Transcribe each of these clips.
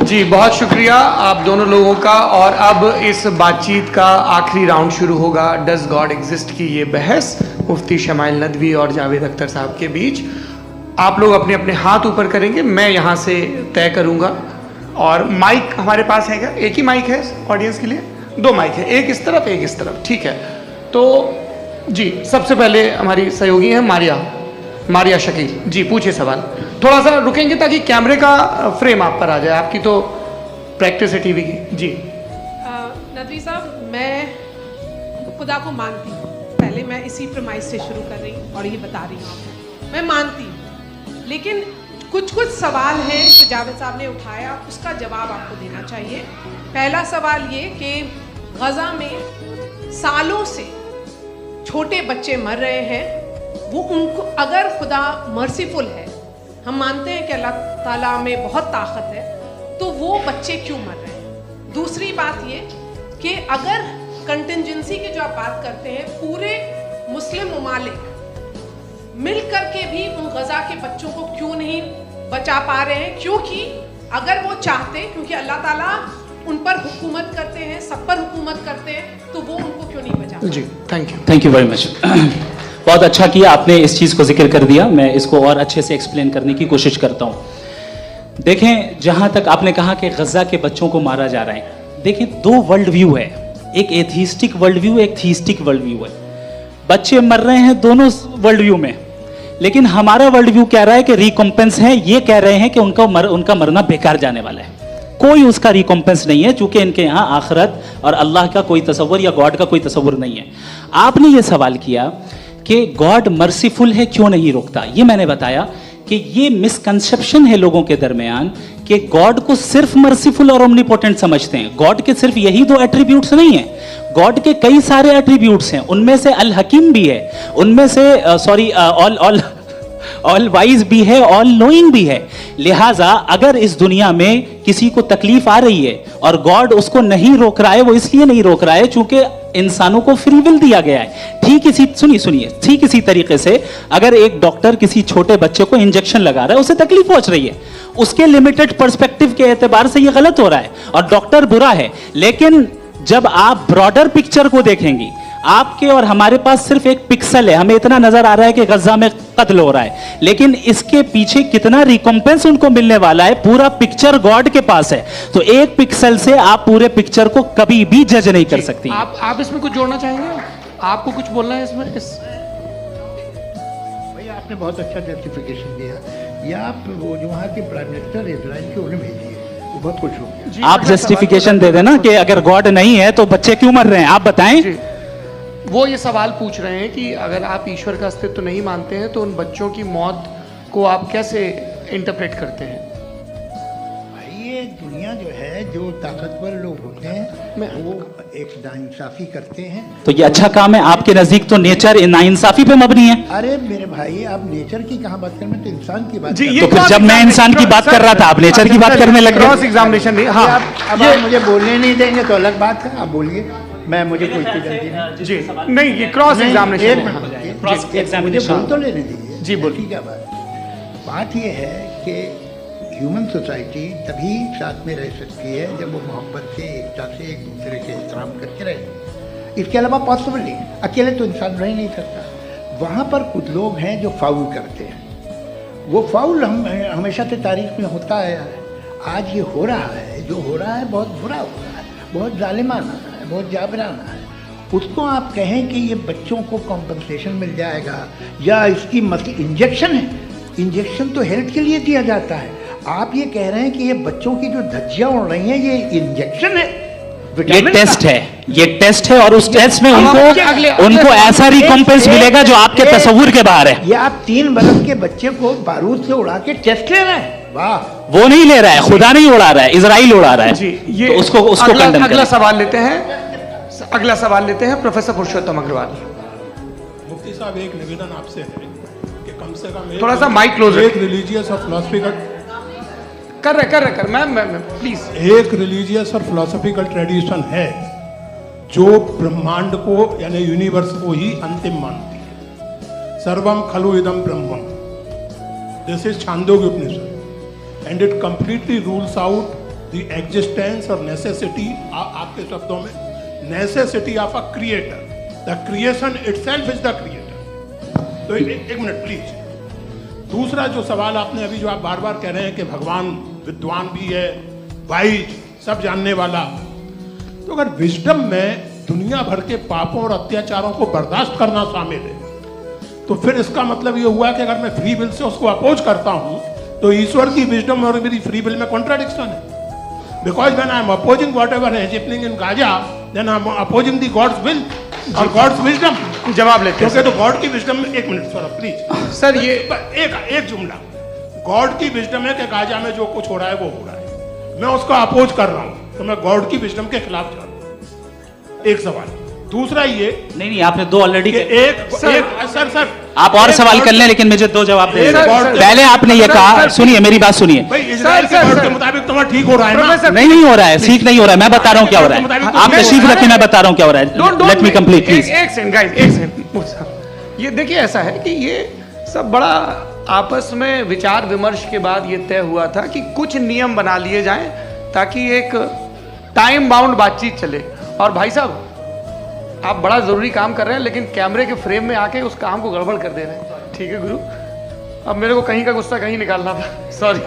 जी बहुत शुक्रिया आप दोनों लोगों का। और अब इस बातचीत का आखिरी राउंड शुरू होगा, डज गॉड एग्जिस्ट की ये बहस मुफ्ती शमाइल नदवी और जावेद अख्तर साहब के बीच। आप लोग अपने अपने हाथ ऊपर करेंगे, मैं यहाँ से तय करूँगा। और माइक हमारे पास है क्या? एक ही माइक है ऑडियंस के लिए? 2 माइक है, एक इस तरफ एक इस तरफ, ठीक है। तो जी सबसे पहले हमारी सहयोगी हैं मारिया शकील जी, पूछिए सवाल। थोड़ा सा रुकेंगे ताकि कैमरे का फ्रेम आप पर आ जाए, आपकी तो प्रैक्टिस है टीवी की। जी नदवी साहब, मैं खुदा को मानती हूँ, पहले मैं इसी प्रमाइस से शुरू कर रही हूँ और ये बता रही हूँ आपको, मैं मानती हूँ। लेकिन कुछ सवाल हैं जो जावेद साहब ने उठाया, उसका जवाब आपको देना चाहिए। पहला सवाल ये कि गज़ा में सालों से छोटे बच्चे मर रहे हैं, वो उनको अगर खुदा मर्सीफुल है, हम मानते हैं कि अल्लाह ताला में बहुत ताकत है, तो वो बच्चे क्यों मर रहे हैं? दूसरी बात ये कि अगर कंटिजेंसी की जो आप बात करते हैं, पूरे मुस्लिम ममालिक मिल करके भी उन गज़ा के बच्चों को क्यों नहीं बचा पा रहे हैं? क्योंकि अगर वो चाहते, क्योंकि अल्लाह ताला उन पर हुकूमत करते हैं, सब पर हुकूमत करते हैं, तो वो उनको क्यों नहीं बचा? जी थैंक यू वेरी मच। बहुत अच्छा किया आपने इस चीज़ को जिक्र कर दिया, मैं इसको और अच्छे से एक्सप्लेन करने की कोशिश करता हूँ। देखें, जहाँ तक आपने कहा कि गज़ा के बच्चों को मारा जा रहा है, देखें 2 वर्ल्ड व्यू है, एक एथीस्टिक वर्ल्ड व्यू, एक थीस्टिक वर्ल्ड व्यू है। बच्चे मर रहे हैं दोनों वर्ल्ड व्यू में, लेकिन हमारा वर्ल्ड व्यू कह रहा है कि रिकॉम्पेंस है, ये कह रहे हैं कि उनका मरना बेकार जाने वाला है, कोई उसका रिकॉम्पेंस नहीं है, चूंकि इनके यहाँ आखिरत और अल्लाह का कोई तसव्वुर या गॉड का कोई तसव्वुर नहीं है। आपने ये सवाल किया कि गॉड मर्सीफुल है, क्यों नहीं रोकता? ये मैंने बताया कि ये मिसकंसेप्शन है लोगों के दरमियान कि गॉड को सिर्फ मर्सीफुल और ओमनीपोटेंट समझते हैं। गॉड के सिर्फ यही 2 एट्रीब्यूट्स नहीं हैं, गॉड के कई सारे एट्रीब्यूट्स हैं, उनमें से अल हकीम भी है, उनमें से ऑल वाइज भी है, ऑल नोइंग भी है। लिहाजा अगर इस दुनिया में किसी को तकलीफ आ रही है और गॉड उसको नहीं रोक रहा है, वो इसलिए नहीं रोक रहा है चूंकि इंसानों को फ्री विल दिया गया है। ठीक इसी तरीके से अगर एक डॉक्टर किसी छोटे बच्चे को इंजेक्शन लगा रहा है, उसे तकलीफ पहुंच रही है, उसके लिमिटेड पर्सपेक्टिव के एतबार से ये गलत हो रहा है और डॉक्टर बुरा है। लेकिन जब आप ब्रॉडर पिक्चर को देखेंगी, आपके और हमारे पास सिर्फ एक पिक्सल है, हमें इतना नजर आ रहा है कि गज़ा में कत्ल हो रहा है, लेकिन इसके पीछे कितना रिकॉम्पेंस उनको मिलने वाला है, पूरा पिक्चर गॉड के पास है। तो एक पिक्सल से आप पूरे पिक्चर को कभी भी जज नहीं कर सकती। आप इसमें कुछ जोड़ना चाहेंगे? आपको कुछ बोलना है इसमें? भैया आपने बहुत अच्छा जस्टिफिकेशन दिया। या आप वो जो वहाँ के प्राइम मिनिस्टर इजराइल के उन्हें भेजिए, वो बहुत खुश होंगे। आप जस्टिफिकेशन दे देना कि अगर गॉड नहीं है तो बच्चे क्यों मर रहे हैं, आप बताएं। वो ये सवाल पूछ रहे हैं कि अगर आप ईश्वर का अस्तित्व नहीं मानते हैं तो उन बच्चों की मौत को आप कैसे इंटरप्रेट करते हैं? भाई ये दुनिया जो है, जो ताकतवर लोग होते हैं वो एक नाइंसाफी करते हैं। तो ये अच्छा काम है, आपके नजदीक तो नेचर नाइंसाफी पे मबनी है। अरे मेरे भाई, आप नेचर की कहाँ बात कर रहे हैं, तो इंसान की बात जी, कर। तो फिर जब मैं इंसान की बात कर रहा था, आप नेचर की बात करने लग गए। क्रॉस एग्जामिनेशन नहीं। हाँ, अब आप मुझे बोलने नहीं देंगे तो अलग बात है, आप बोलिए, मुझे कोई जल्दी नहीं। जी नहीं, ये क्रॉस एग्जामिनेशन है। मुझे बोल तो लेने दीजिए। जी बोलिए। ठीक है। बात ये है कि ह्यूमन सोसाइटी तभी साथ में रह सकती है जब वो मोहब्बत से, एकता से, एक दूसरे के एहतराम करके रहे। इसके अलावा पॉसिबल नहीं, अकेले तो इंसान रह नहीं सकता। वहाँ पर कुछ लोग हैं जो फाउल करते हैं, वो फाउल हमेशा से तारीख में होता है। आज ये हो रहा है, जो हो रहा है बहुत बुरा हो रहा है, बहुत जालिमाना है, बहुत जाबराना है। उसको आप कहें कि ये बच्चों को कॉम्पनसेशन मिल जाएगा या इसकी इंजेक्शन है, इंजेक्शन तो हेल्थ के लिए दिया जाता है। आप ये कह रहे हैं कि ये बच्चों की जो धज्जियां उड़ रही हैं ये इंजेक्शन है, ये टेस्ट है और उस टेस्ट में उनको ऐसा रिकॉम्पेंस मिलेगा जो आपके तसव्वुर के बाहर है। ये आप 3 बरस के बच्चे को बारूद से उड़ा के टेस्ट ले रहे हैं। वाह, वो नहीं ले रहा है, खुदा नहीं उड़ा रहा है, इजराइल उड़ा रहा है। जी, ये तो उसको अगला सवाल लेते हैं प्रोफेसर पुरुषोत्तम अग्रवाल। मुफ्ती साहब, एक निवेदन आपसे है कि कम से कम थोड़ा सा माइक क्लोज, एक रिलीजियस और फिलॉसफिकल कर मैं प्लीज। एक रिलीजियस और फिलॉसफिकल ट्रेडिशन है जो ब्रह्मांड को यानी यूनिवर्स को ही अंतिम मानती है। सर्वम खलु इदम ब्रह्मम, this is Chandogya Upanishad, and it completely rules out the existence और नेसेसिटी, आपके शब्दों में, necessity of a creator, the creation itself is the creator. तो एक मिनट प्लीज। दूसरा जो सवाल आपने अभी, जो आप बार बार कह रहे हैं कि भगवान विद्वान भी है, वाइज, सब जानने वाला, तो अगर विजडम में दुनिया भर के पापों और अत्याचारों को बर्दाश्त करना शामिल है, तो फिर इसका मतलब ये हुआ कि अगर मैं फ्री विल से उसको अपोज करता हूं तो ईश्वर की विजडम और मेरी फ्री विल में कॉन्ट्राडिक्शन है। Because when I am opposing whatever is happening in Gaza, then I am opposing the God's will और गॉड्स विजडम। जवाब लेते हैं क्योंकि तो गॉड की विजडम में, एक मिनट सर प्लीज सर, ये एक जुमला, गॉड की विजडम है कि गाजा में जो कुछ हो रहा है वो हो रहा है, मैं उसको अपोज कर रहा हूं, तो मैं गॉड की विजडम के खिलाफ जा रहा हूं। एक सवाल। दूसरा ये, नहीं आपने दो ऑलरेडी, सर आप और सवाल कर लें, लेकिन मुझे दो जवाब दे सर, पहले आपने ये कहा, सुनिए मेरी बात सुनिए। भाई इजराइल के गॉड के मुताबिक तुम्हारा ठीक हो रहा है ना? नहीं हो रहा है, ठीक नहीं हो रहा है, मैं बता रहा हूँ क्या हो रहा है। आप तशरीफ रखिए, मैं बता रहा हूँ क्या हो रहा है। Let me complete please. एक सेकंड गाइस, एक सेकंड। ये देखिए, ऐसा है कि ये सब बड़ा आपस में विचार विमर्श के बाद ये तय हुआ था कि कुछ नियम बना लिए जाएं ताकि एक टाइम बाउंड बातचीत चले। और भाई साहब, आप बड़ा जरूरी काम कर रहे हैं, लेकिन कैमरे के फ्रेम में आके उस काम को गड़बड़ कर दे रहे हैं। ठीक है गुरु, अब मेरे को कहीं का गुस्सा कहीं निकालना था, सॉरी।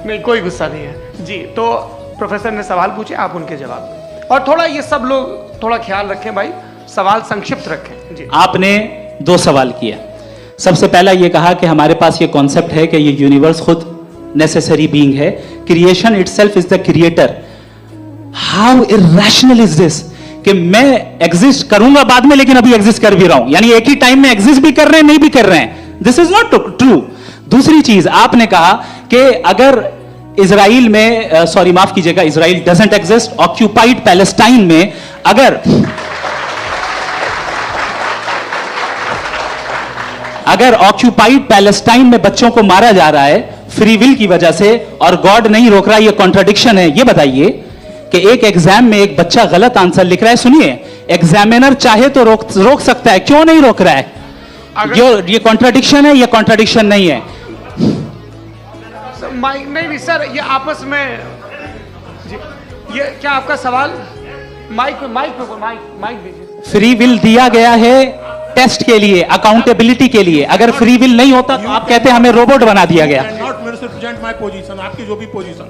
नहीं, कोई गुस्सा नहीं है जी। तो प्रोफेसर ने सवाल पूछे, आप उनके जवाब, और थोड़ा ये सब लोग थोड़ा ख्याल रखें भाई, सवाल संक्षिप्त रखें जी। आपने दो सवाल किया। सबसे पहला ये कहा कि हमारे पास ये कॉन्सेप्ट है कि ये यूनिवर्स खुद नेसेसरी बीइंग है, creation itself is the creator. How irrational is this कि मैं एग्जिस्ट करूंगा बाद में, लेकिन अभी एग्जिस्ट कर भी रहा हूं, यानी एक ही टाइम में एग्जिस्ट भी कर रहे हैं, नहीं भी कर रहे हैं। This is not true. दूसरी चीज आपने कहा कि अगर इजराइल में, सॉरी माफ कीजिएगा, Israel doesn't exist, occupied Palestine में अगर ऑक्यूपाइड पैलेस्टाइन में बच्चों को मारा जा रहा है फ्री विल की वजह से और गॉड नहीं रोक रहा, ये कॉन्ट्रडिक्शन है। ये बताइए कि एक एग्जाम में एक बच्चा गलत आंसर लिख रहा है, सुनिए, एग्जामिनर चाहे तो रोक सकता है, क्यों नहीं रोक रहा है? ये कॉन्ट्रडिक्शन है, ये कॉन्ट्रडिक्शन नहीं है। माइक नहीं सर, ये आपस में जी, ये क्या आपका सवाल? माइक दीजिए। फ्री विल दिया गया है टेस्ट के लिए, अकाउंटेबिलिटी के लिए। अगर फ्री विल नहीं होता तो आप कहते हैं हमें रोबोट बना दिया गया। नॉट मिसरिप्रेजेंट माय पोजीशन, आपकी जो भी पोजीशन,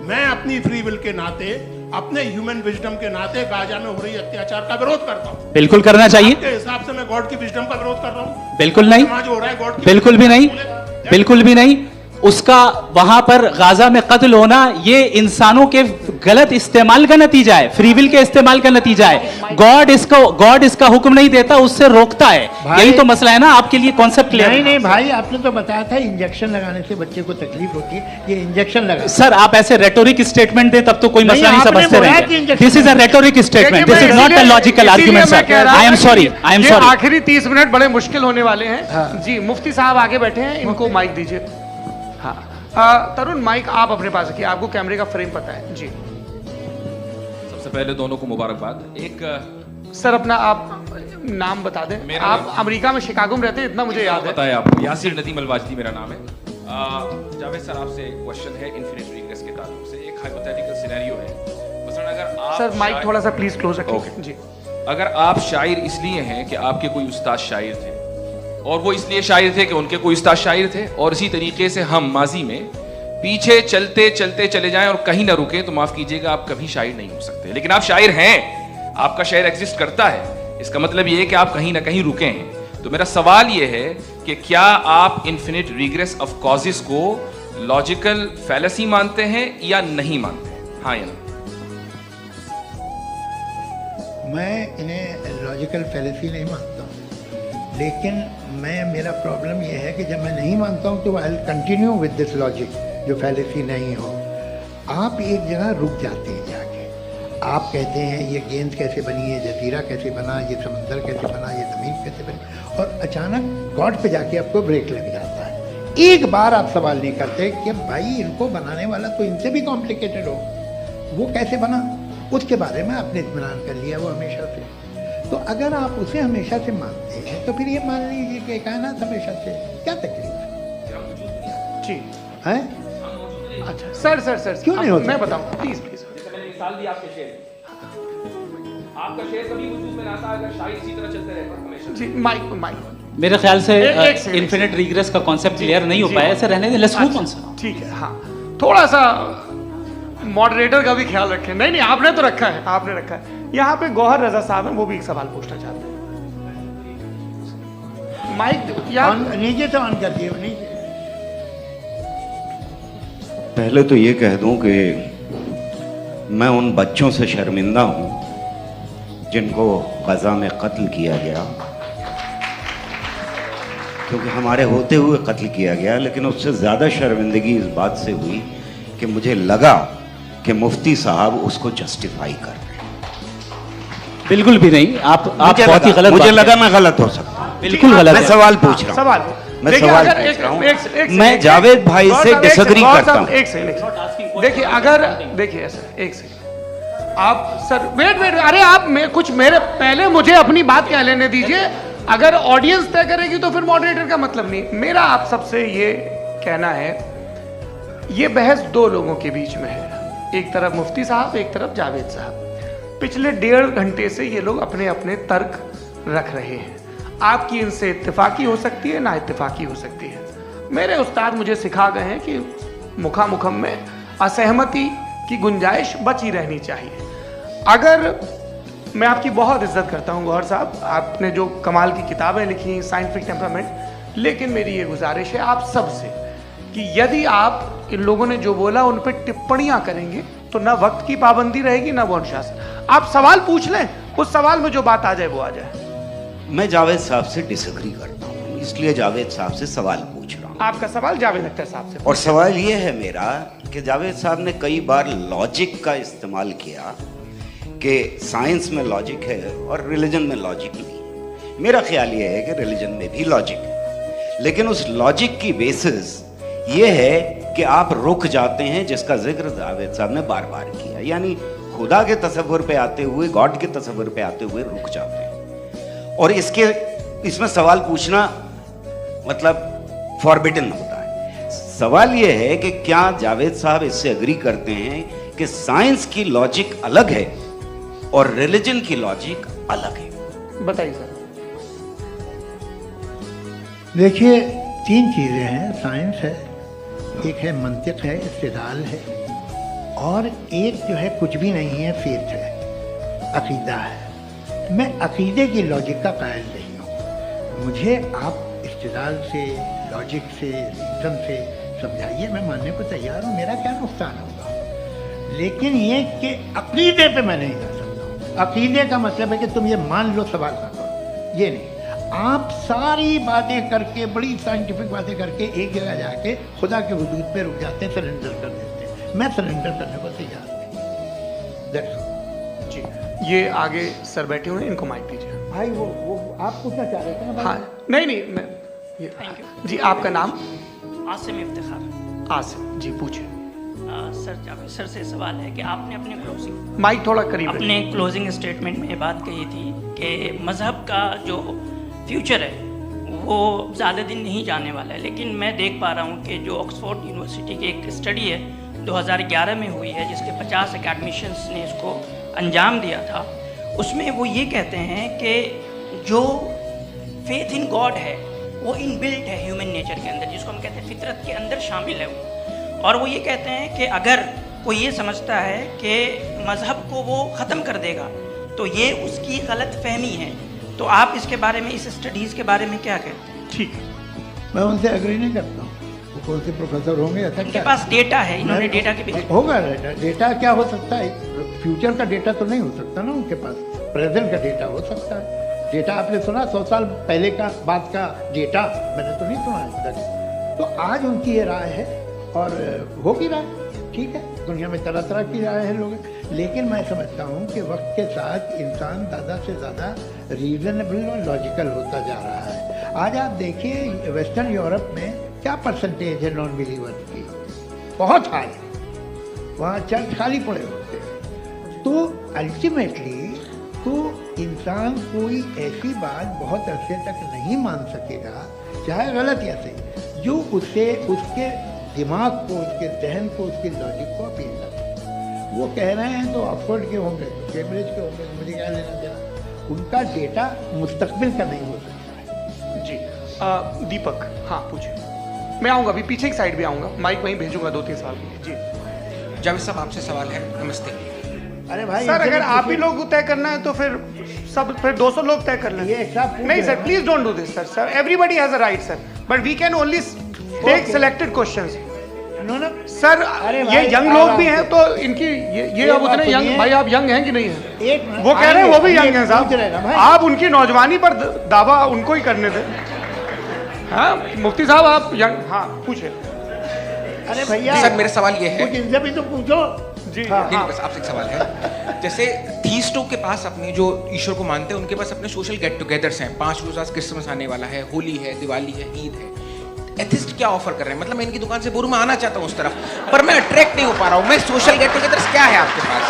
मैं अपनी फ्री विल के नाते, अपने ह्यूमन विजडम के नाते गाजा में हो रही अत्याचार का विरोध करता हूं। बिल्कुल करना चाहिए। के हिसाब से मैं गॉड की विजडम का विरोध कर रहा हूं? बिल्कुल नहीं, समाज हो रहा है गॉड, बिल्कुल भी नहीं, बिल्कुल भी नहीं। उसका वहां पर गाजा में कत्ल होना ये इंसानों के गलत इस्तेमाल का नतीजा है, फ्री विल के इस्तेमाल का नतीजा है। गॉड इसका हुक्म नहीं देता, उससे रोकता है। यही तो मसला है ना, आपके लिए कॉन्सेप्ट क्लियर? नहीं भाई, आपने तो बताया था इंजेक्शन लगाने से बच्चे को तकलीफ होती है, ये इंजेक्शन लगा। सर आप ऐसे रेटोरिक स्टेटमेंट दे तब तो कोई मसला नहीं समझते रहेंगे। This is a rhetoric statement, this is not a logical argument sir. I am sorry, I am sorry. आखिरी 30 मिनट बड़े मुश्किल होने वाले हैं जी। मुफ्ती साहब आगे बैठे हैं, इनको माइक दीजिए। हाँ तरुण, माइक आप अपने पास रखिए, आपको कैमरे का फ्रेम पता है जी। सबसे पहले दोनों को मुबारकबाद। एक सर अपना आप नाम बता दें। आप अमेरिका में शिकागो में रहते हैं, इतना मुझे याद है। बताया आपको, यासिर नदीम अलवाजदी मेरा नाम है। जावेद सर, आपसे एक क्वेश्चन है इन्फिनिट रिग्रेस के ताल्लुक से। एक हाइपोथेटिकल सिनेरियो है, मसलन अगर आप सर माइक थोड़ा सा प्लीज क्लोज रखिए जी। अगर आप शायर इसलिए हैं कि आपके कोई उस्ताद शायर थे, और वो इसलिए शायर थे कि उनके कोई उस्ताद शायर थे, और इसी तरीके से हम माजी में पीछे चलते चलते चले जाएं और कहीं ना रुके, तो माफ कीजिएगा आप कभी शायर नहीं हो सकते। लेकिन आप शायर हैं, आपका शायर एग्जिस्ट करता है, इसका मतलब ये है कि आप कहीं ना कहीं रुके हैं। तो मेरा सवाल ये है कि क्या आप इन्फिनिट रिग्रेस ऑफ कॉजेस को लॉजिकल फैलेसी मानते हैं या नहीं मानते हैं? हाँ या ना? मैं इन्हें लॉजिकल फैलेसी नहीं मानता हूँ, लेकिन मेरा प्रॉब्लम यह है कि जब मैं नहीं मानता हूँ तो I will continue with this logic, जो फैलेसी नहीं हो। आप एक जगह रुक जाते हैं जाके, आप कहते हैं ये गेंद कैसे बनी, ये जजीरा कैसे बना, ये समंदर कैसे बना, ये ज़मीन कैसे बनी, और अचानक गॉड पे जाके आपको ब्रेक लग जाता है। एक बार आप सवाल नहीं करते कि भाई इनको बनाने वाला तो इनसे भी कॉम्प्लिकेटेड हो, वो कैसे बना, उसके बारे में आपने इत्मीनान कर लिया वो हमेशा से। तो अगर आप उसे हमेशा से मानते हैं तो फिर ये मान लीजिए कि कायनात हमेशा से, क्या तकलीफ जी है? अच्छा सर सर सर क्यों नहीं हो मैं सकता? बताऊं प्लीज प्लीज। जैसे मैंने मिसाल दी आपके शेर, आपका शेर कभी वजूद में ना आता अगर शायर इसी तरह चलते रहे हमेशा। जी माइक माइक मेरे ख्याल से एक सेकंड, इन्फिनिट रिग्रेस का कॉन्सेप्ट क्लियर नहीं हो जी, पाया, हाँ। ऐसे रहने दें, लेट्स मूव ऑन अच्छा, सर। ठीक है हाँ थोड़ा सा मॉडरेटर का भी ख्याल रखें। नहीं नहीं आपने तो रखा है, आपने रखा है। यहाँ पे गौहर रजा साहब हैं, वो भी एक सवाल पूछना चाहते हैं। माइक या नीचे से ऑन कर दिए नीचे। पहले तो ये कह दूं कि मैं उन बच्चों से शर्मिंदा हूं जिनको गजा में कत्ल किया गया, क्योंकि हमारे होते हुए कत्ल किया गया। लेकिन उससे ज़्यादा शर्मिंदगी इस बात से हुई कि मुझे लगा कि मुफ्ती साहब उसको जस्टिफाई कर रहे हैं। बिल्कुल भी नहीं, आप बहुत ही गलत मुझे बात लगा कर- मैं गलत हो सकता हूं। बिल्कुल गलत मैं है। सवाल पूछ रहा हूं। सवाल मैं देखिए, सवाल अगर पूछ रहा हूं। एक मैं सेकंड, जावेद भाई गौर से साहब, एक डिसएग्री सेकंड, करता गौर साहब, हूं। एक सेकंड देखिए, अगर देखिए सर एक सेकंड आप सर वेट वेट अरे आप कुछ मेरे पहले मुझे अपनी बात कह लेने दीजिए। अगर ऑडियंस तय करेगी तो फिर मॉडरेटर का मतलब नहीं। मेरा आप सबसे ये कहना है, ये बहस दो लोगों के बीच में है, एक तरफ मुफ्ती साहब, एक तरफ जावेद साहब। पिछले 1.5 घंटे से ये लोग अपने अपने तर्क रख रहे हैं। आपकी इनसे इत्तेफाकी हो सकती है, ना इत्तेफाकी हो सकती है। मेरे उस्ताद मुझे सिखा गए हैं कि मुखामुखम में असहमति की गुंजाइश बची रहनी चाहिए। अगर मैं आपकी बहुत इज्जत करता हूं गौहर साहब, आपने जो कमाल की किताबें लिखी साइंटिफिक टेम्परामेंट, लेकिन मेरी ये गुजारिश है आप सबसे कि यदि आप इन लोगों ने जो बोला उन पर टिप्पणियां करेंगे तो ना वक्त की पाबंदी रहेगी ना वो अनुशासन। आप सवाल पूछ लें, उस सवाल में जो बात आ जाए वो आ जाए। मैं जावेद साहब से डिसएग्री करता हूं, इसलिए जावेद साहब से सवाल पूछ रहा हूं। आपका सवाल जावेद अख्तर साहब से। और सवाल ये है मेरा कि जावेद साहब ने कई बार लॉजिक का इस्तेमाल किया कि साइंस में लॉजिक है और रिलीजन में लॉजिक नहीं है। मेरा ख्याल ये है कि रिलीजन में भी लॉजिक है, लेकिन उस लॉजिक की बेसिस ये है कि आप रुक जाते हैं, जिसका जिक्र जावेद साहब ने बार बार किया, यानी खुदा के तसव्वुर पे आते हुए, गॉड के तसव्वुर पे आते हुए रुक जाते हैं। और इसमें सवाल पूछना मतलब फॉरबिडन होता है। सवाल ये है कि क्या जावेद साहब इससे एग्री करते हैं कि साइंस की लॉजिक अलग है और रिलीजन की लॉजिक अलग है? बताइए सर। देखिए 3 चीज़ें हैं, साइंस है, एक है मंतिक है, इस्तिदलाल है, और एक जो है कुछ भी नहीं है, फेथ है, अकीदा है। मैं अकीदे की लॉजिक का कायल नहीं हूँ। मुझे आप इस्तिदलाल से, लॉजिक से, रीज़न से समझाइए, मैं मानने को तैयार हूँ, मेरा क्या नुकसान होगा। लेकिन ये कि अकीदे पे मैं नहीं जा सकता। अकीदे का मतलब है कि तुम ये मान लो, सवाल ना करो, ये नहीं। आप सारी बातें करके, बड़ी साइंटिफिक बातें करके एक जगह जाके खुदा के हुदूद पे रुक जाते हैं, सरेंडर कर देते हैं। मैं सरेंडर करने को तैयार नहीं। That's all। जी ये आगे सर बैठे हुए हैं, इनको माइक दीजिए। भाई वो आप पूछना चाह रहे थे ना भाई? हाँ नहीं मैं ये जी आपका नाम? आसिम इफ्तिखार। आसिम जी पूछिए। सर जावेद सर से सवाल है कि आपने माइक थोड़ा करीब रखिए। अपने क्लोजिंग स्टेटमेंट में ये बात कही थी कि मज़हब का जो फ्यूचर है वो ज़्यादा दिन नहीं जाने वाला है, लेकिन मैं देख पा रहा हूँ कि जो ऑक्सफोर्ड यूनिवर्सिटी की एक स्टडी है 2011 में हुई है, जिसके 50 एकेडमिशियंस ने इसको अंजाम दिया था, उसमें वो ये कहते हैं कि जो फेथ इन गॉड है वो इनबिल्ट है ह्यूमन नेचर के अंदर, जिसको हम कहते हैं फितरत के अंदर शामिल है वो। और वो ये कहते हैं कि अगर कोई ये समझता है कि मज़हब को वो ख़त्म कर देगा तो ये उसकी गलत फहमी है। तो आप इसके बारे में, इस स्टडीज़ के बारे में क्या कहते हैं? ठीक है, मैं उनसे एग्री नहीं करता हूँ। वो कौन से प्रोफेसर होंगे, ऐसा उनके क्या पास डेटा है, इन्होंने डेटा के बेस होगा। डेटा क्या हो सकता है? फ्यूचर का डेटा तो नहीं हो सकता ना उनके पास, प्रेजेंट का डेटा हो सकता है। डेटा आपने सुना 100 साल पहले का बाद का डेटा, मैंने तो नहीं सुना आज तक। तो आज उनकी ये राय है और हो भी रहा है, ठीक है। दुनिया में तरह तरह की राय है लोग, लेकिन मैं समझता हूँ कि वक्त के साथ इंसान ज़्यादा से ज़्यादा रीजनेबल और लॉजिकल होता जा रहा है। आज आप देखिए वेस्टर्न यूरोप में क्या परसेंटेज है नॉन बिलीवर्स की, बहुत हाई। वहाँ चर्च खाली पड़े होते हैं। तो अल्टीमेटली तो इंसान कोई ऐसी बात बहुत अरसे तक नहीं मान सकेगा, चाहे गलत या सही, जो उसे उसके दिमाग को, उसके जहन को, उसकी लॉजिक को अपील करते हैं। वो कह रहे हैं तो ऑक्सफोर्ड के होंगे, तो कैम्ब्रिज के होंगे, मुझे क्या लेना देना। उनका डेटा मुस्तकबिल का नहीं हो सकता है। जी दीपक, हाँ पूछिए। मैं आऊँगा, अभी पीछे की साइड भी आऊँगा, माइक वहीं भेजूंगा 2-3 साल के लिए। जी जावेद साहब, आपसे सवाल है। नमस्ते। अरे भाई सर, अगर आप ही लोग तय करना है तो फिर 200 लोग तय कर लें। ये सब नहीं sir, please don't do this sir, everybody has a right sir, but we can only take selected questions. Sir, ये यंग लोग भी हैं तो इनकी ये अब उतने यंग, भाई आप यंग हैं कि नहीं हैं? वो कह रहे हैं वो भी यंग हैं साहब, आप उनकी नौजवानी पर दावा उनको ही करने दें। हाँ मुफ्ती साहब आप यंग, हाँ पूछे। अरे भैया सर, मेरा सवाल ये है, कुछ इनसे भी तो पूछो जी। नहीं, बस आपसे एक सवाल है। जैसे थीस्टों के पास अपने जो ईश्वर को मानते हैं उनके पास अपने सोशल गेट टुगेदर्स हैं, 5 रोज़ा क्रिसमस आने वाला है, होली है, दिवाली है, ईद है। एथिस्ट क्या ऑफर कर रहे हैं? मतलब मैं इनकी दुकान से बोलूं मैं आना चाहता हूं उस तरफ, पर मैं अट्रैक्ट नहीं हो पा रहा हूं। मैं सोशल गेट टुगेदर्स क्या है आपके पास?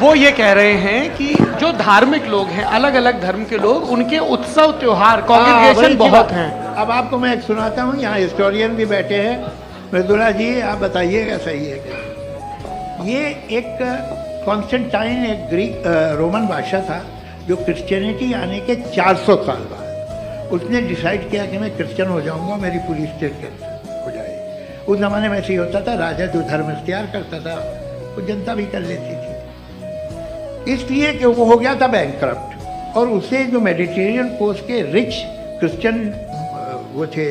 वो ये कह रहे हैं कि जो धार्मिक लोग हैं, अलग अलग धर्म के लोग, उनके उत्सव त्योहार कांग्रेगेशन बहुत हैं। अब आपको मैं एक सुनाता हूँ, यहाँ हिस्टोरियन भी बैठे हैं। मृदुला जी आप बताइएगा सही है क्या? ये एक कॉन्स्टेंटाइन, एक ग्रीक रोमन बादशाह था जो क्रिश्चियनिटी आने के 400 साल बाद उसने डिसाइड किया कि मैं क्रिश्चियन हो जाऊंगा, मेरी पूरी स्टेट हो जाएगी। उस ज़माने में ऐसे ही होता था, राजा जो धर्म इख्तियार करता था वो जनता भी कर लेती थी। इसलिए कि वो हो गया था बैंकक्रप्ट, और उसे जो मेडिटेरियन कोस्ट के रिच क्रिश्चियन वो थे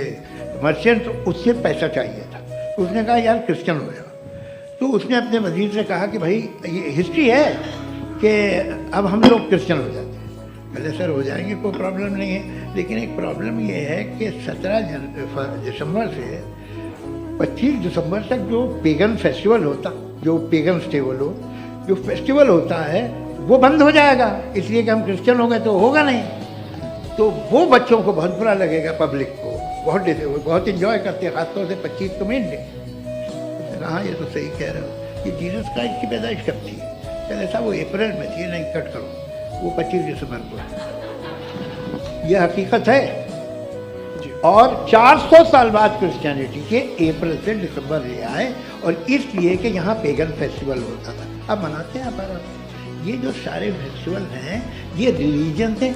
मर्चेंट, उससे पैसा चाहिए था। तो उसने कहा यार क्रिश्चियन हो जाओ। तो उसने अपने वजीर से कहा कि भाई ये हिस्ट्री है कि अब हम लोग क्रिश्चियन हो जाते हैं। पहले सर हो जाएंगे, कोई प्रॉब्लम नहीं है, लेकिन एक प्रॉब्लम ये है कि 17 दिसंबर से 25 दिसंबर तक जो पेगन फेस्टिवल होता, जो पेगन्स थे वो लोग, जो फेस्टिवल होता है वो बंद हो जाएगा, इसलिए कि हम क्रिश्चियन हो गए तो होगा नहीं। तो वो बच्चों को बहुत बुरा लगेगा, पब्लिक को बहुत इंजॉय करते हैं, खासतौर से 25 को मेन डे। हाँ ये तो सही कह रहे हो, ये जीसस क्राइस्ट की पैदाइश कब थी? पहले साहब वो अप्रैल में थी, नहीं कट करो, वो 25 दिसंबर को है। यह हकीकत है। और 400 साल बाद क्रिश्चियनिटी के अप्रैल से दिसंबर ले आए, और इसलिए कि यहाँ पेगन फेस्टिवल होता था। अब मनाते हैं आप। ये जो सारे फेस्टिवल हैं ये रिलीजन से,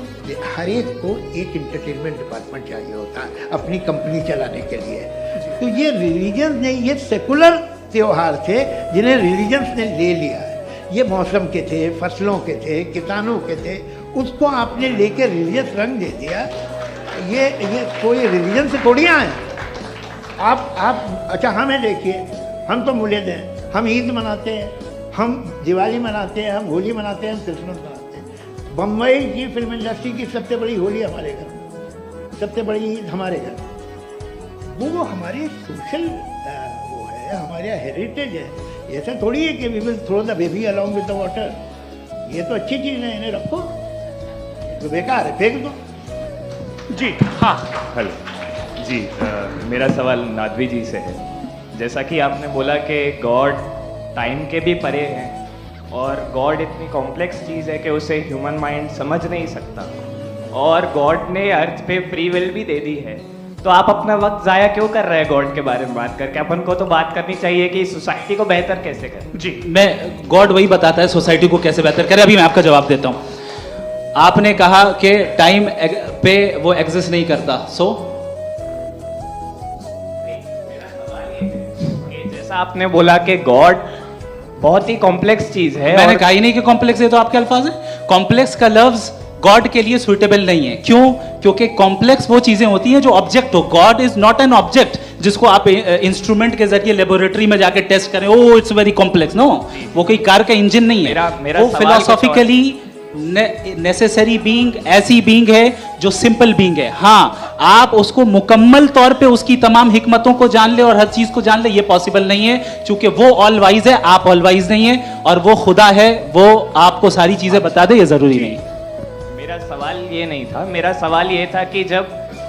हर एक को एक इंटरटेनमेंट डिपार्टमेंट चाहिए होता है अपनी कंपनी चलाने के लिए। तो ये रिलीजन ने, ये सेकुलर त्योहार थे जिन्हें रिलीजन्स ने ले लिया है। ये मौसम के थे, फसलों के थे, किसानों के थे, उसको आपने लेके रिलीजियस रंग दे दिया। ये कोई रिलीजन से थोड़ी आए आप। अच्छा हमें देखिए, हम तो मुल्द हैं, हम ईद मनाते हैं, हम दिवाली मनाते हैं, हम होली मनाते हैं, हम क्रिसमस मनाते हैं। बम्बई की फिल्म इंडस्ट्री की सबसे बड़ी होली हमारे घर में, सबसे बड़ी ईद हमारे घर में। वो हमारी सोशल वो है, हमारा हेरिटेज है। ऐसा थोड़ी है कि we will throw the baby along with the water. ये तो अच्छी चीज़ है, इन्हें रखो, तो बेकार है, फेंक दो। जी हाँ। हेलो जी, मेरा सवाल नादवी जी से है। जैसा कि आपने बोला कि गॉड टाइम के भी परे हैं, और गॉड इतनी कॉम्प्लेक्स चीज़ है कि उसे ह्यूमन माइंड समझ नहीं सकता, और गॉड ने अर्थ पे फ्री विल भी दे दी है। तो आप अपना वक्त ज़ाया क्यों कर रहे हैं गॉड के बारे में बात करके? अपन को तो बात करनी चाहिए कि सोसाइटी को बेहतर कैसे करें। जी, मैं गॉड वही बताता है सोसाइटी को कैसे बेहतर करे। अभी मैं आपका जवाब देता हूँ। आपने कहा कि टाइम पे वो एग्जिस्ट नहीं करता, सो जैसा आपने बोला कि गॉड बहुत ही कॉम्प्लेक्स चीज है। मैंने कहा ही नहीं कि कॉम्प्लेक्स है, तो आपके अल्फाज हैं। कॉम्प्लेक्स का लफ्ज गॉड के लिए सुइटेबल नहीं है। क्यों? क्योंकि कॉम्प्लेक्स वो चीजें होती हैं जो ऑब्जेक्ट हो। God is not an object जिसको आप इंस्ट्रूमेंट के जरिए लेबोरेटरी में जाके टेस्ट करें, oh it's very complex. No, वो कोई कार का इंजन नहीं है। वो फिलोसॉफिकली नेसेसरी बीइंग ऐसी बीइंग है जो सिंपल बीइंग है। हाँ, आप उसको मुकम्मल तौर पे उसकी तमाम हिकमतों को जान ले और हर चीज को जान ले, ये पॉसिबल नहीं है, क्योंकि वो ऑल वाइज है, आप ऑल वाइज नहीं है, और वो खुदा है, वो आपको सारी चीजें बता दे, ये जरूरी नहीं। मेरा सवाल ये नहीं था, मेरा सवाल ये था कि जब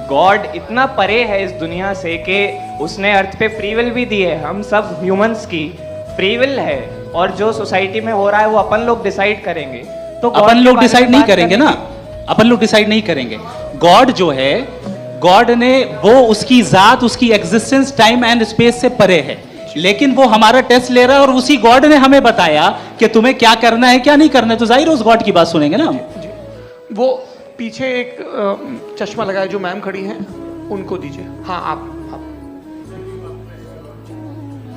गॉड इतना परे है इस दुनिया से कि उसने अर्थ पे फ्री विल भी दी है, हम सब ह्यूमंस की फ्री विल है, और जो सोसाइटी में हो रहा है वो अपन लोग डिसाइड करेंगे, तो अपन लोग डिसाइड नहीं करेंगे ना, अपन लोग डिसाइड नहीं करेंगे। गॉड जो है गॉड ने वो उसकी जात, उसकी एग्जिस्टेंस टाइम एंड स्पेस से परे है, लेकिन वो हमारा टेस्ट ले रहा है और उसी गॉड ने हमें बताया कि तुम्हें क्या करना है क्या नहीं करना है, तो जाहिर उस गॉड की बात सुनेंगे ना हम। वो पीछे एक चश्मा लगाए जो मैम खड़ी हैं उनको दीजिए। हाँ आप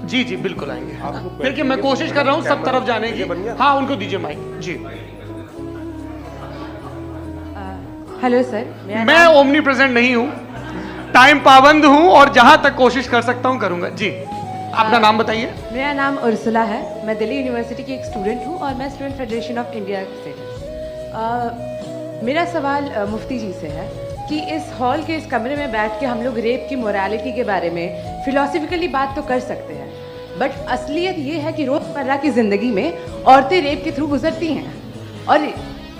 जी जी बिल्कुल आएंगे। देखिए मैं कोशिश कर रहा हूँ सब तरफ जाने की। हाँ उनको दीजिए माइक जी। हेलो सर, मैं ओमनी प्रेजेंट नहीं हूँ, टाइम पाबंद हूँ और जहां तक कोशिश कर सकता हूँ करूंगा जी। अपना नाम बताइए। मेरा नाम उर्सुला है, मैं दिल्ली यूनिवर्सिटी की एक स्टूडेंट हूँ और मैं स्टूडेंट फेडरेशन ऑफ इंडिया से हूँ। मेरा सवाल मुफ्ती जी से है कि इस हॉल के इस कमरे में बैठ के हम लोग रेप की मोरालिटी के बारे में फिलोसफिकली बात तो कर सकते हैं, बट असलियत ये है कि रोज़मर्रा की ज़िंदगी में औरतें रेप के थ्रू गुजरती हैं और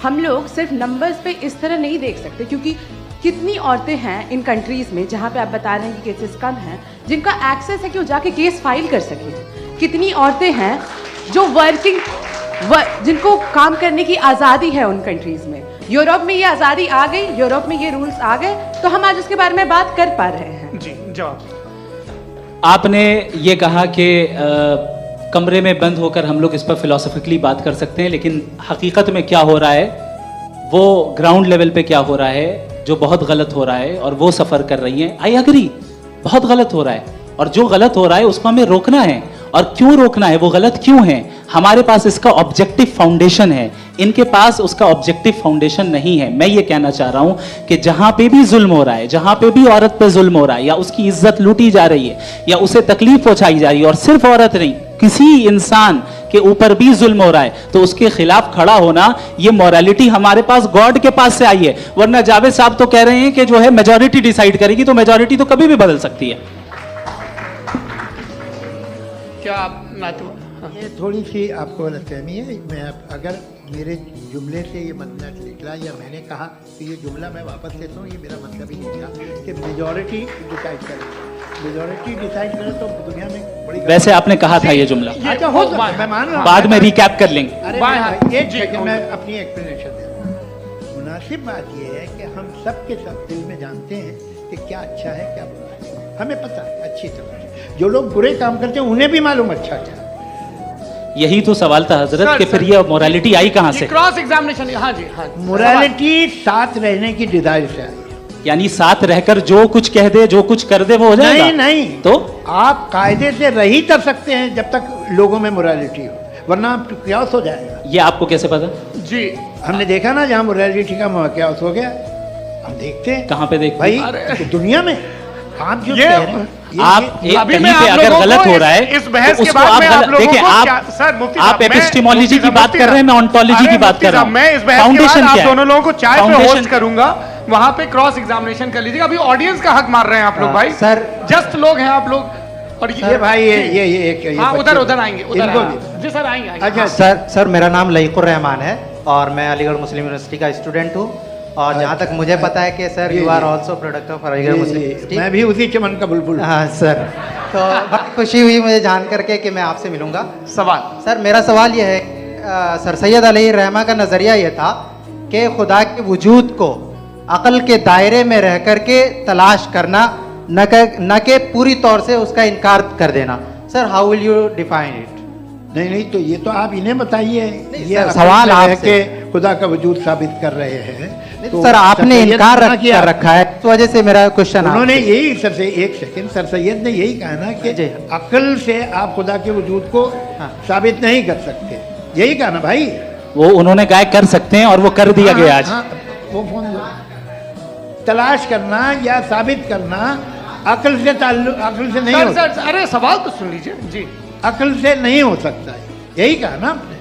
हम लोग सिर्फ नंबर्स पे इस तरह नहीं देख सकते, क्योंकि कितनी औरतें हैं इन कंट्रीज़ में जहाँ पे आप बता रहे हैं कि केसेस कम हैं जिनका एक्सेस है कि वो जाके केस फाइल कर सकें। कितनी औरतें हैं जो जिनको काम करने की आज़ादी है उन कंट्रीज़ में। यूरोप में ये आज़ादी आ गई, यूरोप में ये रूल्स आ गए, तो हम आज उसके बारे में बात कर पा रहे हैं। जी जवाब। आपने ये कहा कि कमरे में बंद होकर हम लोग इस पर फिलोसफिकली बात कर सकते हैं, लेकिन हकीकत में क्या हो रहा है, वो ग्राउंड लेवल पे क्या हो रहा है जो बहुत गलत हो रहा है और वो सफ़र कर रही हैं। आई एग्री, बहुत गलत हो रहा है और जो गलत हो रहा है उसको हमें रोकना है। और क्यों रोकना है, वो गलत क्यों है, हमारे पास इसका ऑब्जेक्टिव फाउंडेशन है, इनके पास उसका ऑब्जेक्टिव फाउंडेशन नहीं है। मैं ये कहना चाह रहा हूं कि जहां पे भी जुल्म हो रहा है, जहां पे भी औरत पे जुल्म हो रहा है या उसकी इज्जत लूटी जा रही है या उसे तकलीफ पहुंचाई जा रही है, और सिर्फ औरत नहीं किसी इंसान के ऊपर भी जुल्म हो रहा है, तो उसके खिलाफ खड़ा होना, ये मोरालिटी हमारे पास गॉड के पास से आई है। वरना जावेद साहब तो कह रहे हैं कि जो है मेजॉरिटी डिसाइड करेगी, तो मेजॉरिटी तो कभी भी बदल सकती है। क्या आप नातू? ये थोड़ी सी आपको गलतफहमी है। मैं अगर मेरे जुमले से ये मतलब निकला या मैंने कहा कि ये जुमला मैं वापस लेता हूँ, ये मेरा मतलब ही नहीं था कि मेजॉरिटी डिसाइड करे। मेजॉरिटी डिसाइड करे तो दुनिया में बड़ी, वैसे आपने कहा था ये जुमला, अच्छा हो मैं मान रहा हूँ, बाद में रिकैप कर लेंगे। अरे एक सेकंड मैं अपनी एक्सप्लेनेशन दे रहा हूँ। मुनासिब बात ये है कि हम सब के सब दिल में जानते हैं कि क्या अच्छा है क्या बुरा है, हमें पता है अच्छी तरह से। जो लोग बुरे काम करते हैं उन्हें भी मालूम अच्छा क्या। यही तो सवाल था हजरत कि फिर ये मोरालिटी आई कहां से? Cross examination. हाँ जी हाँ। मोरालिटी साथ रहने की डिजायर से आई, यानी साथ रहकर जो कुछ कह दे जो कुछ कर दे वो हो जाएगा? नहीं नहीं, तो आप कायदे से रह ही कर सकते हैं जब तक लोगों में मोरालिटी हो, वरना क्यास हो जाएगा। ये आपको कैसे पता? जी हमने देखा ना, जहाँ मोरालिटी का क्यास हो गया, हम देखते हैं। कहाँ पे देखते भाई दुनिया में आप जो आप कहीं पे अगर गलत हो रहा है इस बहस तो के उसको बाद आप मैं आप लोगों देखिए, को सर मुफ्ती साहब, आप एपिस्टेमोलॉजी की बात कर रहे हैं, मैं ऑन्टोलॉजी की बात कर रहा हूं। मैं इस बहस के बाद आप दोनों लोगों को चाय पे होस्ट करूंगा, वहां पे क्रॉस एग्जामिनेशन कर लीजिएगा। अभी ऑडियंस का हक मार रहे हैं आप लोग भाई, सर जस्ट लोग हैं आप लोग। और ये भाई ये हाँ उधर आएंगे, जी सर आएंगे। अच्छा सर मेरा नाम लईकुर रहमान है और मैं अलीगढ़ मुस्लिम यूनिवर्सिटी का स्टूडेंट हूँ, और जहाँ तक मुझे पता है कि sir you are also product of Aligarh Muslim University. मैं भी उसी चमन का बुलबुल। हाँ सर, तो बहुत खुशी हुई मुझे जान करके कि मैं आपसे मिलूंगा। सवाल सर मेरा सवाल ये है, सर सैयद अलैहिर्रहमा का नज़रिया ये था कि खुदा के वजूद को अक़ल के दायरे में रह कर के तलाश करना, न कि पूरी तौर से उसका इनकार कर देना। Sir how will you define it? नहीं तो ये तो आप इन्हें बताइए। ये सवाल आपसे खुदा का वजूद साबित कर रहे हैं तो सर आपने इनकार कर रखा है, इस वजह से मेरा क्वेश्चन। उन्होंने यही सर से एक सेकंड, सर सैयद ने यही कहा ना कि अक्ल से आप खुदा के वजूद को साबित नहीं कर सकते, यही कहा ना भाई। वो उन्होंने कहा कर सकते हैं और वो कर दिया गया आज। वो फोन तलाश करना या साबित करना अक्ल से अक्ल से नहीं हो सकता। अरे सवाल तो सुन लीजिए जी। अक्ल से नहीं हो सकता है, यही कहा ना आपने।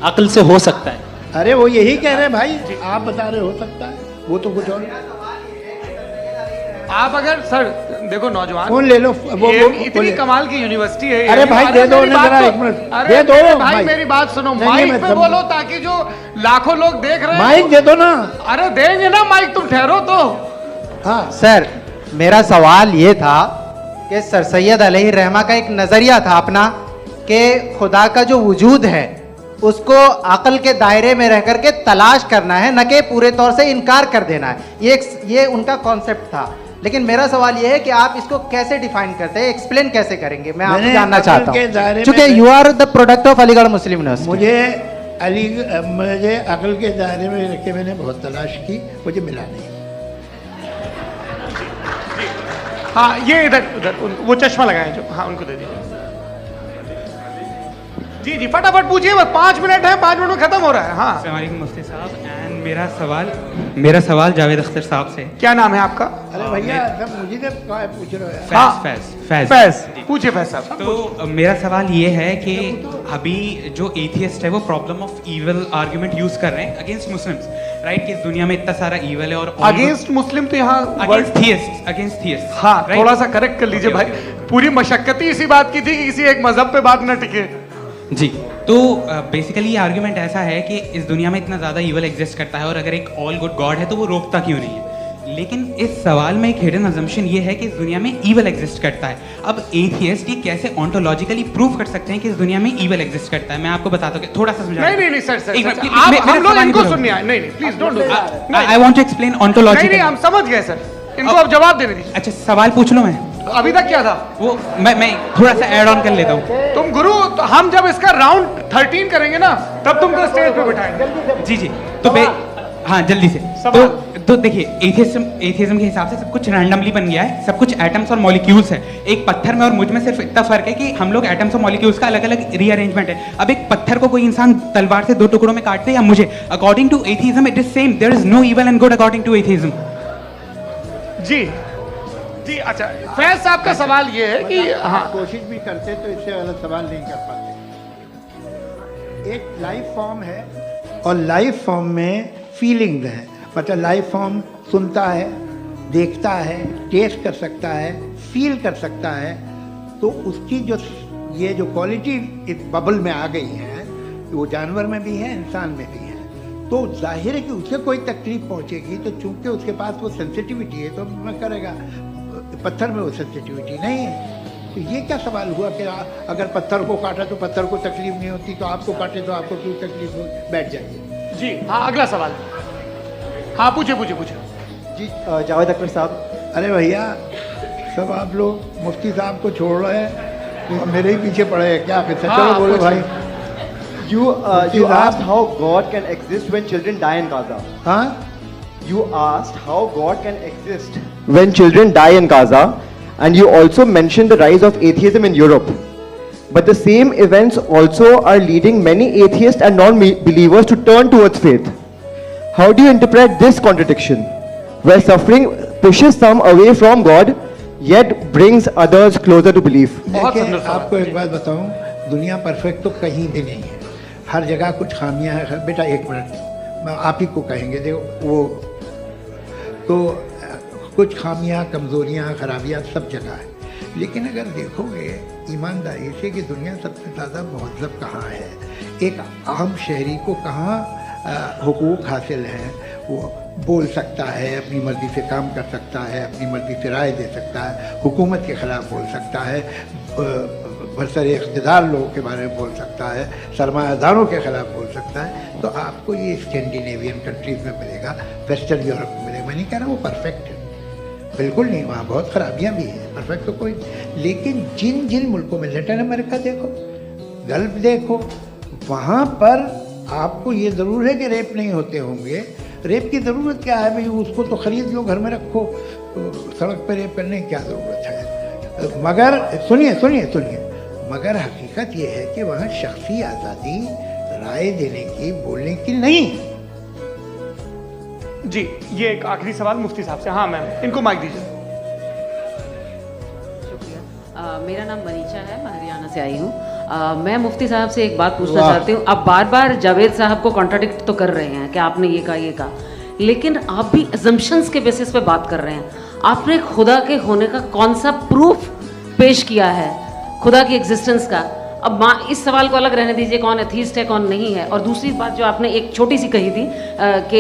अक्ल से हो सकता है, अरे वो यही कह रहे हैं भाई, आप बता रहे हो सकता है, वो तो कुछ और। आप अगर सर देखो नौजवान फोन ले लो, वो इतनी कमाल की यूनिवर्सिटी है। अरे भाई दे दो जरा, एक मिनट दे दो भाई, मेरी बात सुनो, माइक पे बोलो ताकि जो लाखों लोग देख रहे हैं। माइक दे दो ना। अरे देंगे ना माइक, तुम ठहरो तो। हाँ सर मेरा सवाल ये था कि सर सैयद अलैहिर्रहमा का एक नज़रिया था अपना कि खुदा का जो वजूद है उसको अकल के दायरे में रह करके तलाश करना है, न कि पूरे तौर से इनकार कर देना है। ये उनका कॉन्सेप्ट था। लेकिन मेरा सवाल ये है कि आप इसको कैसे डिफाइन करते हैं, एक्सप्लेन कैसे करेंगे, मैं आपसे जानना चाहता हूँ, क्योंकि you are the product of Aligarh Muslim University. मुझे अकल के दायरे में रख के मैंने बहुत तलाश की, मुझे मिला नहीं। हाँ, ये इधर वो चश्मा लगाए जो, हाँ उनको दे दीजिए। जी जी फटाफट पूछिए, बस 5 मिनट है, 5 मिनट में खत्म हो रहा है। हाँ अस्सलाम वालेकुम मुफ्ती साहब, एंड मेरा सवाल जावेद अख्तर साहब से। क्या नाम है आपका? अरे भैया सब मुझे पूछ रहे हो। फैज पूछिए फैज साहब। तो मेरा सवाल ये है कि अभी जो एथियस्ट है वो problem of evil argument use कर रहे हैं अगेंस्ट मुस्लिम्स, राइट? कि इस दुनिया में इतना सारा इविल है और अगेंस्ट मुस्लिम तो यहाँ अगेंस्ट थियस्ट। हाँ थोड़ा सा करेक्ट कर लीजिए भाई, पूरी मशक्कत ही इसी बात की थी कि किसी एक मजहब पे बात न टिके। जी, तो बेसिकली ये आर्गुमेंट ऐसा है कि इस दुनिया में इतना ज़्यादा ईवल एग्जिस्ट करता है और अगर एक ऑल गुड गॉड है तो वो रोकता क्यों नहीं है? लेकिन इस सवाल में एक हिडन अजम्पशन ये है कि इस दुनिया में ईवल एग्जिस्ट करता है। अब एथियस्ट ये कैसे ऑन्टोलॉजिकली प्रूव कर सकते हैं कि इस दुनिया में ईवल एग्जिस्ट करता है? मैं आपको बताता हूँ, थोड़ा सा समझा। नहीं सर, हम लोग इनको सुनिए। नहीं please don't do that. I want to explain ontologically. नहीं हम समझ गए सर, इनको अब जवाब देने दीजिए। अच्छा सवाल पूछ लो। मैं अभी तक क्या था वो मैं थोड़ा सा ऐड ऑन कर लेता हूँ। तुम गुरु, तो हम जब इसका राउंड 13 करेंगे ना तब तुमको स्टेज पे बिठाएंगे। जी तो हाँ जल्दी से। तो देखिए एथियज्म के हिसाब से सब कुछ रैंडमली बन गया है, सब कुछ एटम्स और मॉलिक्यूल्स है। एक पत्थर में और मुझ में सिर्फ इतना फर्क है कि हम लोग एटम्स और मॉलिक्यूल्स का अलग अलग रीअरेंजमेंट है। अब एक पत्थर को कोई इंसान तलवार से 2 टुकड़ों में काटते या मुझे, according to atheism it is same, there is no evil and good according to atheism. जी अच्छा, फैज साहब का सवाल ये है कि हाँ कोशिश भी करते तो इससे गलत सवाल नहीं कर पाते। एक लाइफ फॉर्म है और लाइफ फॉर्म में फीलिंग्स है, मतलब लाइफ फॉर्म सुनता है, देखता है, टेस्ट कर सकता है, फील कर सकता है। तो उसकी जो ये जो क्वालिटी इस बबल में आ गई है, वो जानवर में भी है, इंसान में भी है। तो जाहिर है कि उसे कोई तकलीफ पहुंचेगी, तो चूंकि उसके पास वो सेंसिटिविटी है तो मैं करेगा। पत्थर में वो सेंसिटिविटी नहीं है। तो ये क्या सवाल हुआ कि अगर पत्थर को काटा तो पत्थर को तकलीफ नहीं होती, तो आपको काटे तो आपको क्यों तकलीफ हो? बैठ जाइए। जी हाँ, अगला सवाल। हाँ पूछे जी जावेद अख्तर साहब। अरे भैया सब आप लोग मुफ्ती साहब को छोड़ रहे हैं, तो मेरे ही पीछे पड़े हैं क्या? फिर चलो बोलो भाई। You asked how God can exist when children die in Gaza. हाँ? You asked how God can exist when children die in Gaza, and you also mentioned the rise of atheism in Europe. But the same events also are leading many atheists and non-believers to turn towards faith. How do you interpret this contradiction, where suffering pushes some away from God, yet brings others closer to belief? देखिए, आपको एक बात बताऊं, दुनिया perfect तो कहीं भी नहीं है, हर जगह कुछ खामियां हैं। बेटा एक मिनट, मैं आप ही को कहेंगे, देखो वो तो कुछ खामियां, कमज़ोरियां, खराबियां सब जगह है। लेकिन अगर देखोगे ईमानदारी से कि दुनिया सबसे ज़्यादा महज़ब कहाँ है, एक आम शहरी को कहाँ हुकूक हासिल हैं, वो बोल सकता है, अपनी मर्ज़ी से काम कर सकता है, अपनी मर्ज़ी से राय दे सकता है, हुकूमत के ख़िलाफ़ बोल सकता है, बरसरे इक़्तिदार लोगों के बारे में बोल सकता है, सरमायादारों के ख़िलाफ़ बोल सकता है। तो आपको ये स्कैंडिनेवियन कंट्रीज़ में मिलेगा, वेस्टर्न यूरोप में मिलेगा। मैं नहीं कह रहा वो परफेक्ट है, बिल्कुल नहीं, वहाँ बहुत ख़राबियाँ भी हैं, परफेक्ट तो कोई। लेकिन जिन जिन मुल्कों में, लैटिन अमेरिका देखो, गल्फ देखो, वहाँ पर आपको ये ज़रूर है कि रेप नहीं होते होंगे। रेप की ज़रूरत क्या है भाई? उसको तो ख़रीद लो, घर में रखो, सड़क पर रेप करने की क्या ज़रूरत है? मगर सुनिए, मगर हकीकत ये है कि वहाँ शख्सी आज़ादी राय देने की, बोलने की नहीं। जी ये एक आखिरी सवाल मुफ्ती साहब से। हाँ मैम, इनको माइक दीजिए। शुक्रिया। मेरा नाम मनीषा है, मैं हरियाणा से आई हूँ। मैं मुफ्ती साहब से एक बात पूछना चाहती हूँ। आप बार बार जावेद साहब को कॉन्ट्राडिक्ट तो कर रहे हैं कि आपने ये कहा, लेकिन आप भी अजम्पशंस के बेसिस पे बात कर रहे हैं। आपने खुदा के होने का कौन सा प्रूफ पेश किया है, खुदा की एग्जिस्टेंस का? अब इस सवाल को अलग रहने दीजिए, कौन एथीस्ट है कौन नहीं है। और दूसरी बात जो आपने एक छोटी सी कही थी कि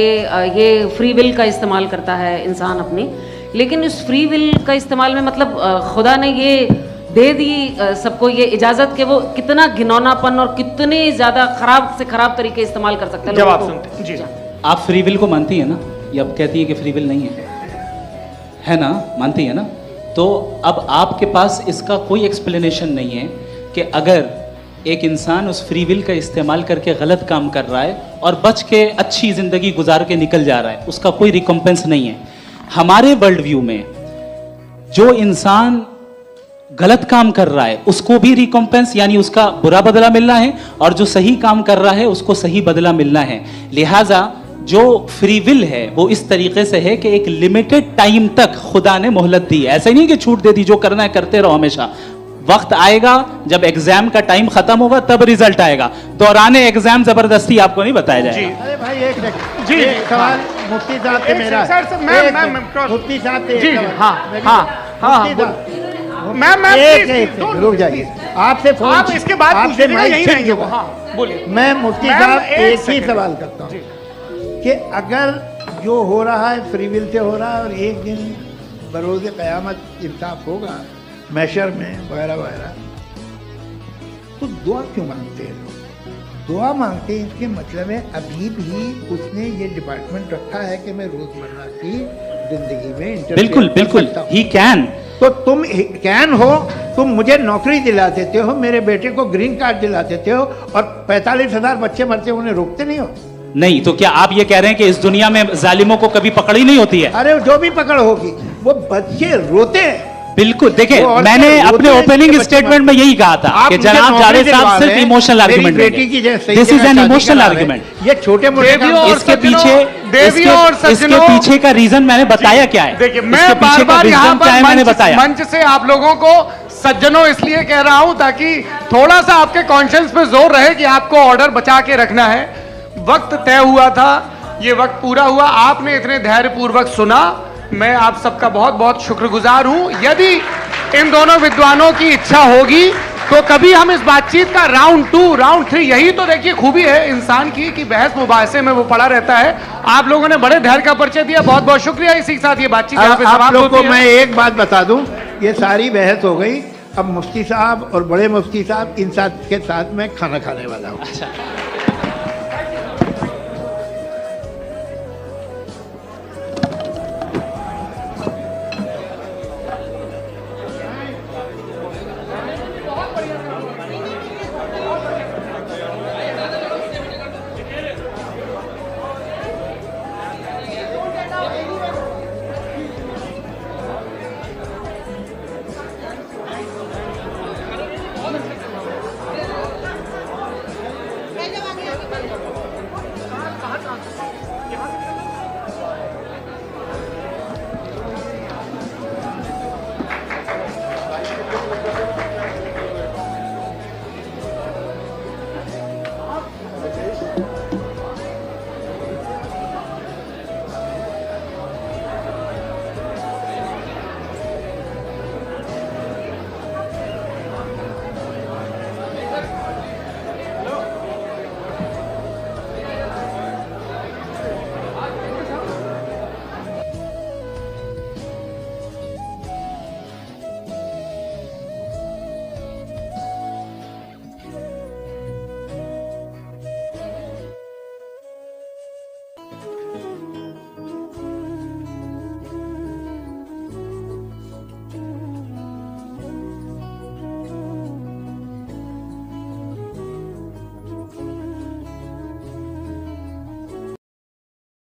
ये फ्री विल का इस्तेमाल करता है इंसान अपनी, लेकिन इस फ्री विल का इस्तेमाल में मतलब खुदा ने ये दे दी सबको ये इजाजत कि वो कितना घिनौनापन और कितनी ज्यादा खराब से खराब तरीके इस्तेमाल कर सकते हैं। जवाब सुनते जी। आप फ्री विल को मानती है ना, या अब कहती है कि फ्री विल नहीं है ना, मानती है ना? तो अब आपके पास इसका कोई एक्सप्लेनेशन नहीं है कि अगर एक इंसान उस फ्री विल का इस्तेमाल करके गलत काम कर रहा है और बच के अच्छी जिंदगी गुजार के निकल जा रहा है, उसका कोई रिकम्पेंस नहीं है। हमारे वर्ल्ड व्यू में जो इंसान गलत काम कर रहा है उसको भी रिकम्पेंस यानी उसका बुरा बदला मिलना है, और जो सही काम कर रहा है उसको सही बदला मिलना है। लिहाजा जो फ्री विल है वो इस तरीके से है कि एक लिमिटेड टाइम तक खुदा ने मोहलत दी है। ऐसा नहीं कि छूट दे दी, जो करना है करते रहो हमेशा। वक्त आएगा जब एग्जाम का टाइम खत्म होगा तब रिजल्ट आएगा। दौराने एग्जाम जबरदस्ती आपको नहीं बताया जाएगा। अरे भाई एक जी, एक सवाल मुफ्ती साहब से मेरा, मुफ्ती साहब से जी, रुक जाइए, आपसे फोन, आप इसके बाद आपसे यही रहेंगे वो। हाँ बोलिए। मैं मुफ्ती साहब एक ही सवाल करता हूँ कि अगर जो हो रहा है फ्री विल से हो रहा है और एक दिन बरोज़ क़यामत इंसाफ होगा मैशर में वगैरह वगैरह, तो दुआ क्यों मांगते हैं लोग? दुआ मांगते हैं इसके मतलब है अभी भी उसने ये डिपार्टमेंट रखा है कि मैं रोजमर्रा की जिंदगी में बिल्कुल बिल्कुल ही कैन। तो तुम कैन हो, तुम मुझे नौकरी दिला देते हो, मेरे बेटे को ग्रीन कार्ड दिला देते हो, और 45,000 बच्चे मरते हो उन्हें रोकते नहीं हो। नहीं तो क्या आप ये कह रहे हैं कि इस दुनिया में जालिमों को कभी पकड़ ही नहीं होती है? अरे जो भी पकड़ होगी वो बच्चे रोते हैं। बिल्कुल, देखिए मैंने अपने ओपनिंग स्टेटमेंट में यही कहा था कि जनाब जावेद साहब सिर्फ इमोशनल आर्गुमेंट देंगे। This is an emotional argument. ये छोटे मोटे इसके पीछे का रीजन मैंने बताया क्या है। देखिए मैं बार बार यहाँ पर मंच से आप लोगों को सज्जनों इसलिए कह रहा हूं ताकि थोड़ा सा आपके कॉन्शियंस पे जोर रहे कि आपको ऑर्डर बचा के रखना है। वक्त तय हुआ था, ये वक्त पूरा हुआ, आपने इतने धैर्यपूर्वक सुना, मैं आप सबका बहुत बहुत शुक्रगुजार हूं। यदि इन दोनों विद्वानों की इच्छा होगी तो कभी हम इस बातचीत का राउंड 2, राउंड 3, यही तो देखिए खूबी है इंसान की कि बहस मुबाहसे में वो पड़ा रहता है। आप लोगों ने बड़े धैर्य का परिचय दिया, बहुत बहुत शुक्रिया। इसी के साथ ये बातचीत आप लोगों को मैं एक बात बता दूं, ये सारी बहस हो गई, अब मुफ्ती साहब और बड़े मुफ्ती साहब इन साथ के साथ मैं खाना खाने वाला हूँ।